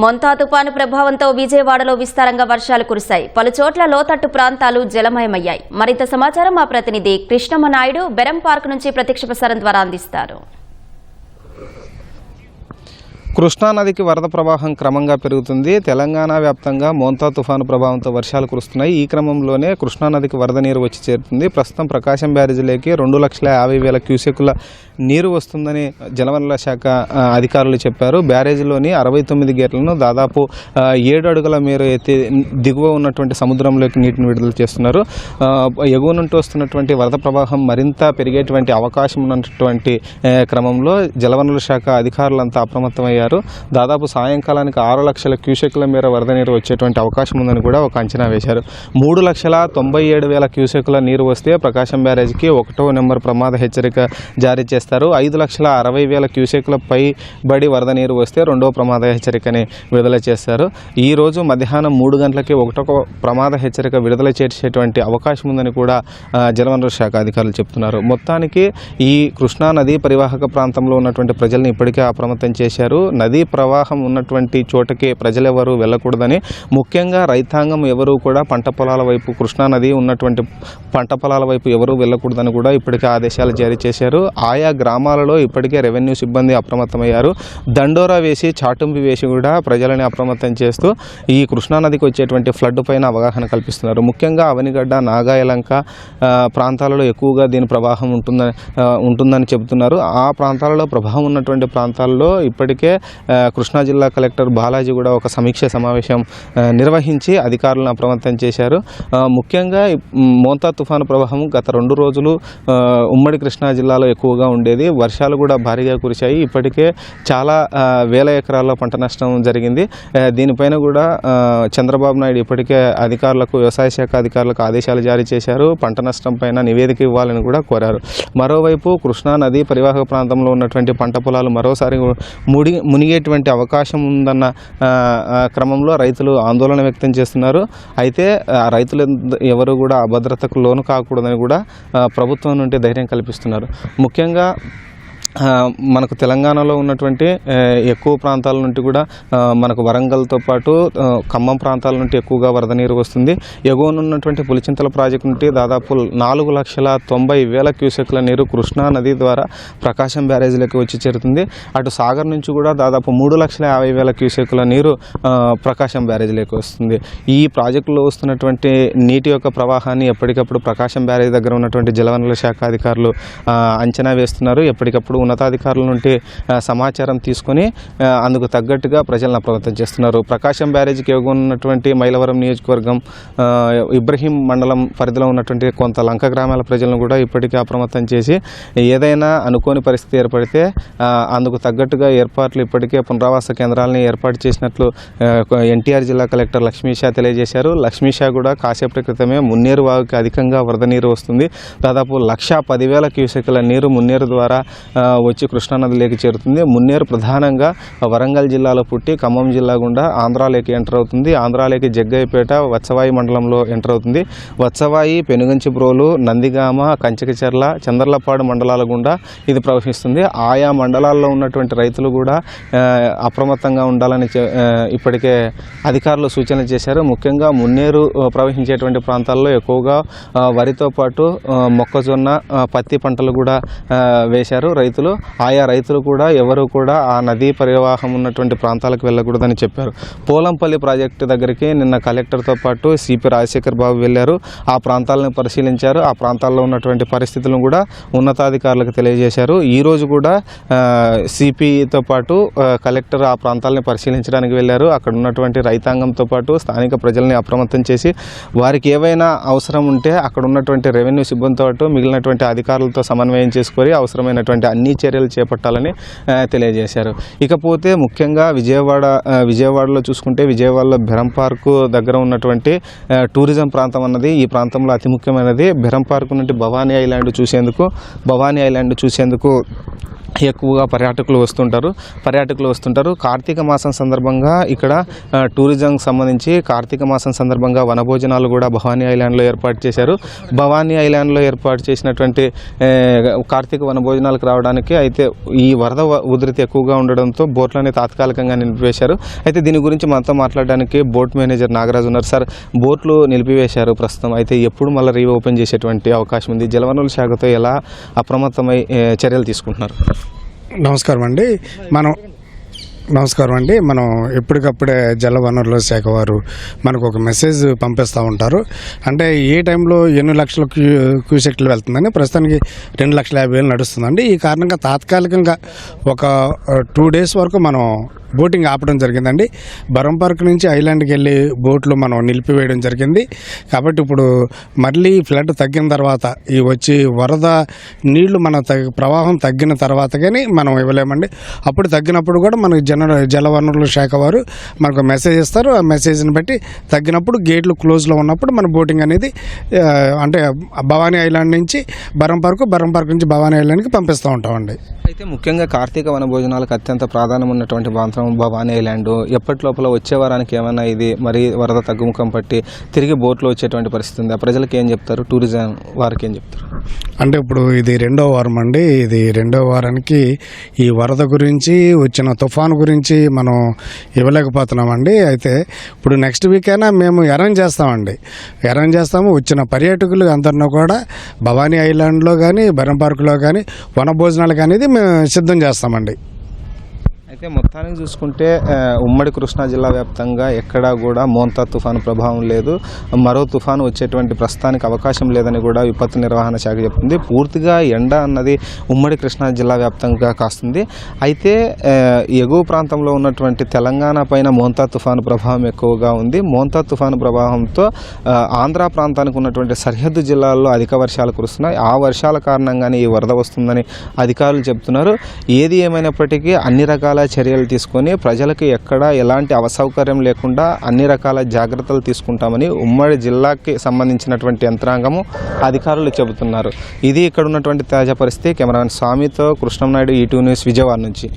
మొంతా తుపాను ప్రభావంతో విజయవాడలో విస్తారంగా వర్షాలు కురిశాయి. పలు చోట్ల లోతట్టు ప్రాంతాలు జలమయమయ్యాయి. మరింత సమాచారం మా ప్రతినిధి కృష్ణమ్మ నాయుడు బెరం పార్క్ నుంచి ప్రత్యక్ష ప్రసారం ద్వారా అందిస్తారు. కృష్ణానదికి వరద ప్రవాహం క్రమంగా పెరుగుతుంది. తెలంగాణ వ్యాప్తంగా మోంతా తుఫాను ప్రభావంతో వర్షాలు కురుస్తున్నాయి. ఈ క్రమంలోనే కృష్ణానదికి వరద నీరు వచ్చి చేరుతుంది. ప్రస్తుతం ప్రకాశం బ్యారేజీలోకి 2,50,000 క్యూసెక్కుల నీరు వస్తుందని జలవనరుల శాఖ అధికారులు చెప్పారు. బ్యారేజీలోని 69 గేట్లను దాదాపు 7 అడుగుల మేర ఎత్తి దిగువ ఉన్నటువంటి సముద్రంలోకి నీటిని విడుదల చేస్తున్నారు. ఎగువ నుండి వస్తున్నటువంటి వరద ప్రవాహం మరింత పెరిగేటువంటి అవకాశం ఉన్నటువంటి క్రమంలో జలవనరుల శాఖ అధికారులంతా అప్రమత్తమయ్యారు. దాదాపు సాయంకాలానికి 6 లక్షల క్యూసెక్ల మేర వరద నీరు వచ్చేటువంటి అవకాశం ఉందని కూడా ఒక అంచనా వేశారు. 3,97,000 క్యూసెక్ల నీరు వస్తే ప్రకాశం బ్యారేజీకి 1వ నెంబర్ ప్రమాద హెచ్చరిక జారీ చేస్తారు. 5,60,000 క్యూసెక్ల పైబడి వరద నీరు వస్తే 2వ ప్రమాద హెచ్చరికని విడుదల చేస్తారు. ఈ రోజు మధ్యాహ్నం 3 గంటలకి 1వ ప్రమాద హెచ్చరిక విడుదల చేసేటువంటి అవకాశం ఉందని కూడా జలవనరుల శాఖ అధికారులు చెప్తున్నారు. మొత్తానికి ఈ కృష్ణా నదీ పరివాహక ప్రాంతంలో ఉన్నటువంటి ప్రజల్ని ఇప్పటికే అప్రమత్తం చేశారు. నదీ ప్రవాహం ఉన్నటువంటి చోటకి ప్రజలెవరూ వెళ్ళకూడదని, ముఖ్యంగా రైతాంగం ఎవరూ కూడా పంట పొలాల వైపు, కృష్ణా నది ఉన్నటువంటి పంట పొలాల వైపు ఎవరూ వెళ్ళకూడదని కూడా ఇప్పటికే ఆదేశాలు జారీ చేశారు. ఆయా గ్రామాలలో ఇప్పటికే రెవెన్యూ సిబ్బంది అప్రమత్తమయ్యారు. దండోరా వేసి, చాటుంపి వేసి కూడా ప్రజలని అప్రమత్తం చేస్తూ ఈ కృష్ణా నదికి వచ్చేటువంటి ఫ్లడ్ పైన అవగాహన కల్పిస్తున్నారు. ముఖ్యంగా అవనిగడ్డ, నాగాయలంక ప్రాంతాలలో ఎక్కువగా దీని ప్రవాహం ఉంటుందని చెబుతున్నారు. ఆ ప్రాంతాలలో ప్రభావం ఉన్నటువంటి ప్రాంతాల్లో ఇప్పటికే కృష్ణా జిల్లా కలెక్టర్ బాలాజీ కూడా ఒక సమీక్ష సమావేశం నిర్వహించి అధికారులను అప్రమత్తం చేశారు. ముఖ్యంగా మోంతా తుఫాను ప్రభావం గత 2 రోజులు ఉమ్మడి కృష్ణా జిల్లాలో ఎక్కువగా ఉండేది. వర్షాలు కూడా భారీగా కురిశాయి. ఇప్పటికే చాలా వేల ఎకరాల్లో పంట నష్టం జరిగింది. దీనిపైన కూడా చంద్రబాబు నాయుడు ఇప్పటికే అధికారులకు, వ్యవసాయ శాఖ అధికారులకు ఆదేశాలు జారీ చేశారు. పంట నష్టం పైన నివేదిక ఇవ్వాలని కూడా కోరారు. మరోవైపు కృష్ణా నది పరివాహక ప్రాంతంలో ఉన్నటువంటి పంట పొలాలు మరోసారి మునిగేటువంటి అవకాశం ఉందన్న క్రమంలో రైతులు ఆందోళన వ్యక్తం చేస్తున్నారు. అయితే రైతులు ఎవరు కూడా అభద్రతకు లోను కాకూడదని కూడా ప్రభుత్వం నుండి ధైర్యం కల్పిస్తున్నారు. ముఖ్యంగా మనకు తెలంగాణలో ఉన్నటువంటి ఎక్కువ ప్రాంతాల నుండి కూడా మనకు వరంగల్తో పాటు ఖమ్మం ప్రాంతాల నుండి ఎక్కువగా వరద నీరు వస్తుంది. ఎగువనున్నటువంటి పులిచింతల ప్రాజెక్టు నుండి దాదాపు 4,90,000 క్యూసెక్ల నీరు కృష్ణా నది ద్వారా ప్రకాశం బ్యారేజీలోకి వచ్చి చేరుతుంది. అటు సాగర్ నుంచి కూడా దాదాపు 3,50,000 క్యూసెక్ల నీరు ప్రకాశం బ్యారేజీలోకి వస్తుంది. ఈ ప్రాజెక్టులో వస్తున్నటువంటి నీటి యొక్క ప్రవాహాన్ని ఎప్పటికప్పుడు ప్రకాశం బ్యారేజీ దగ్గర ఉన్నటువంటి జలవనరుల శాఖ అధికారులు అంచనా వేస్తున్నారు. ఎప్పటికప్పుడు ఉన్నతాధికారుల నుండి సమాచారం తీసుకొని అందుకు తగ్గట్టుగా ప్రజలను అప్రమత్తం చేస్తున్నారు. ప్రకాశం బ్యారేజీకి ఉన్నటువంటి మైలవరం నియోజకవర్గం, ఇబ్రహీం మండలం పరిధిలో ఉన్నటువంటి కొంత లంక గ్రామాల ప్రజలను కూడా ఇప్పటికే అప్రమత్తం చేసి ఏదైనా అనుకోని పరిస్థితి ఏర్పడితే అందుకు తగ్గట్టుగా ఏర్పాట్లు ఇప్పటికే పునరావాస కేంద్రాలని ఏర్పాటు చేసినట్లు ఎన్టీఆర్ జిల్లా కలెక్టర్ లక్ష్మీషా తెలియజేశారు. లక్ష్మీషా కూడా కాసేపటి క్రితమే మున్నేరు వాగుకి అధికంగా వరద నీరు వస్తుంది. దాదాపు 1,10,000 క్యూసెక్ల నీరు మున్నేరు ద్వారా వచ్చి కృష్ణానదిలోకి చేరుతుంది. మున్నేరు ప్రధానంగా వరంగల్ జిల్లాలో పుట్టి ఖమ్మం జిల్లా గుండా ఆంధ్రాలోకి ఎంటర్ అవుతుంది. ఆంధ్రాలోకి జగ్గయ్యపేట, వత్సవాయి మండలంలో ఎంటర్ అవుతుంది. వత్సవాయి, పెనుగంచిప్రోలు, నందిగామ, కంచకచెర్ల, చంద్రలపాడు మండలాల గుండా ఇది ప్రవహిస్తుంది. ఆయా మండలాల్లో ఉన్నటువంటి రైతులు కూడా అప్రమత్తంగా ఉండాలని ఇప్పటికే అధికారులు సూచనలు చేశారు. ముఖ్యంగా మున్నేరు ప్రవహించేటువంటి ప్రాంతాల్లో ఎక్కువగా వరితో పాటు మొక్కజొన్న, పత్తి పంటలు కూడా వేశారు రైతులు. ఆయా రైతులు కూడా ఎవరు కూడా ఆ నదీ పరివాహం ఉన్నటువంటి ప్రాంతాలకు వెళ్ళకూడదని చెప్పారు. పోలంపల్లి ప్రాజెక్టు దగ్గరికి నిన్న కలెక్టర్తో పాటు సిపి రాజశేఖర్ బాబు వెళ్ళారు. ఆ ప్రాంతాలను పరిశీలించారు. ఆ ప్రాంతాల్లో ఉన్నటువంటి పరిస్థితులను కూడా ఉన్నతాధికారులకు తెలియజేశారు. ఈరోజు కూడా సిపితో పాటు కలెక్టర్ ఆ ప్రాంతాలను పరిశీలించడానికి వెళ్ళారు. అక్కడ ఉన్నటువంటి రైతాంగంతో పాటు స్థానిక ప్రజల్ని అప్రమత్తం చేసి వారికి ఏవైనా అవసరం ఉంటే అక్కడ ఉన్నటువంటి రెవెన్యూ సిబ్బందితో పాటు మిగిలినటువంటి అధికారులతో సమన్వయం చేసుకొని అవసరమైనటువంటి అన్ని చర్యలు చేపట్టాలని తెలియజేశారు. ఇకపోతే ముఖ్యంగా విజయవాడలో చూసుకుంటే విజయవాడలో బెరం పార్కు దగ్గర ఉన్నటువంటి టూరిజం ప్రాంతం అన్నది ఈ ప్రాంతంలో అతి ముఖ్యమైనది. బెరం పార్కు నుండి భవానీ ఐలాండ్ చూసేందుకు ఎక్కువగా పర్యాటకులు వస్తుంటారు. కార్తీక మాసం సందర్భంగా ఇక్కడ టూరిజంకి సంబంధించి కార్తీక మాసం సందర్భంగా వనభోజనాలు కూడా భవానీ ఐలాండ్లో ఏర్పాటు చేశారు. భవానీ ఐలాండ్లో ఏర్పాటు చేసినటువంటి కార్తీక వనభోజనాలకు రావడానికి అయితే ఈ వరద ఉధృతి ఎక్కువగా ఉండడంతో బోట్లని తాత్కాలికంగా నిలిపివేశారు. అయితే దీని గురించి మనతో మాట్లాడడానికి బోట్ మేనేజర్ నాగరాజు ఉన్నారు. సార్, బోట్లు నిలిపివేశారు ప్రస్తుతం, అయితే ఎప్పుడు మళ్ళీ రీఓపెన్ చేసేటువంటి అవకాశం ఉంది? జలవనరుల శాఖతో ఎలా అప్రమత్తమై చర్యలు తీసుకుంటున్నారు? నమస్కారం అండి. మనం ఎప్పటికప్పుడే జలవనరుల శాఖ వారు మనకు ఒక మెసేజ్ పంపిస్తూ ఉంటారు. అంటే ఏ టైంలో ఎన్ని లక్షల క్యూసెక్లు వెళ్తుందని ప్రస్తుతానికి 2,50,000 నడుస్తుందండి. ఈ కారణంగా తాత్కాలికంగా ఒక 2 days వరకు మనం బోటింగ్ ఆపడం జరిగిందండి. బరం పార్క్ నుంచి ఐలాండ్కి వెళ్ళి బోట్లు మనం నిలిపివేయడం జరిగింది. కాబట్టి ఇప్పుడు మళ్ళీ ఫ్లడ్ తగ్గిన తర్వాత ఈ వచ్చి వరద నీళ్లు మన ప్రవాహం తగ్గిన తర్వాత కానీ మనం ఇవ్వలేమండి. అప్పుడు తగ్గినప్పుడు కూడా మనకి జలవనరుల శాఖ వారు మనకు మెసేజ్ ఇస్తారు. ఆ మెసేజ్ని బట్టి తగ్గినప్పుడు గేట్లు క్లోజ్లో ఉన్నప్పుడు మన బోటింగ్ అనేది అంటే భవానీ ఐలాండ్ నుంచి బరం పార్క్ నుంచి భవానీ ఐలాండ్కి పంపిస్తూ ఉంటామండి. అయితే ముఖ్యంగా కార్తీక వనభోజనాలకు అత్యంత ప్రాధాన్యం ఉన్నటువంటి ప్రాంతం భవానీ ఐలాండ్. ఎప్పటి లోపల వచ్చే వారానికి ఏమైనా ఇది మరి వరద తగ్గుముఖం పట్టి తిరిగి బోట్లో వచ్చేటువంటి పరిస్థితి ఉంది. ఆ ప్రజలకు ఏం చెప్తారు? టూరిజం వారికి ఏం చెప్తారు? అంటే ఇప్పుడు ఇది 2వ వారం అండి. ఇది 2వ వారానికి ఈ వరద గురించి వచ్చిన తుఫాను గురించి మనం ఇవ్వలేకపోతున్నామండి. అయితే ఇప్పుడు నెక్స్ట్ వీక్ అయినా మేము అరేంజ్ చేస్తాము. వచ్చిన పర్యాటకులు అందరినీ కూడా భవానీ ఐలాండ్లో కానీ బరం పార్కులో కానీ వనభోజనాలకు అనేది మేము సిద్ధం చేస్తామండి. అయితే మొత్తానికి చూసుకుంటే ఉమ్మడి కృష్ణా జిల్లా వ్యాప్తంగా ఎక్కడా కూడా మోంతా తుఫాను ప్రభావం లేదు. మరో తుఫాను వచ్చేటువంటి ప్రస్తుతానికి అవకాశం లేదని కూడా విపత్తు నిర్వహణ శాఖ చెప్తుంది. పూర్తిగా ఎండ అన్నది ఉమ్మడి కృష్ణా జిల్లా వ్యాప్తంగా కాస్తుంది. అయితే ఎగువ ప్రాంతంలో ఉన్నటువంటి తెలంగాణ పైన మోంతా తుఫాను ప్రభావం ఎక్కువగా ఉంది. మోంతా తుఫాను ప్రభావంతో ఆంధ్ర ప్రాంతానికి ఉన్నటువంటి సరిహద్దు జిల్లాల్లో అధిక వర్షాలు కురుస్తున్నాయి. ఆ వర్షాల కారణంగానే ఈ వరద వస్తుందని అధికారులు చెబుతున్నారు. ఏది ఏమైనప్పటికీ అన్ని రకాల చర్యలు తీసుకొని ప్రజలకు ఎక్కడ ఎలాంటి అసౌకర్యం లేకుండా అన్ని రకాల జాగ్రత్తలు తీసుకుంటామని ఉమ్మడి జిల్లాకి సంబంధించినటువంటి యంత్రాంగము అధికారులు చెబుతున్నారు. ఇది ఇక్కడ ఉన్నటువంటి తాజా పరిస్థితి. కెమెరామెన్ స్వామితో కృష్ణం నాయుడు, ఈటీవీ న్యూస్, విజయవాడ నుంచి.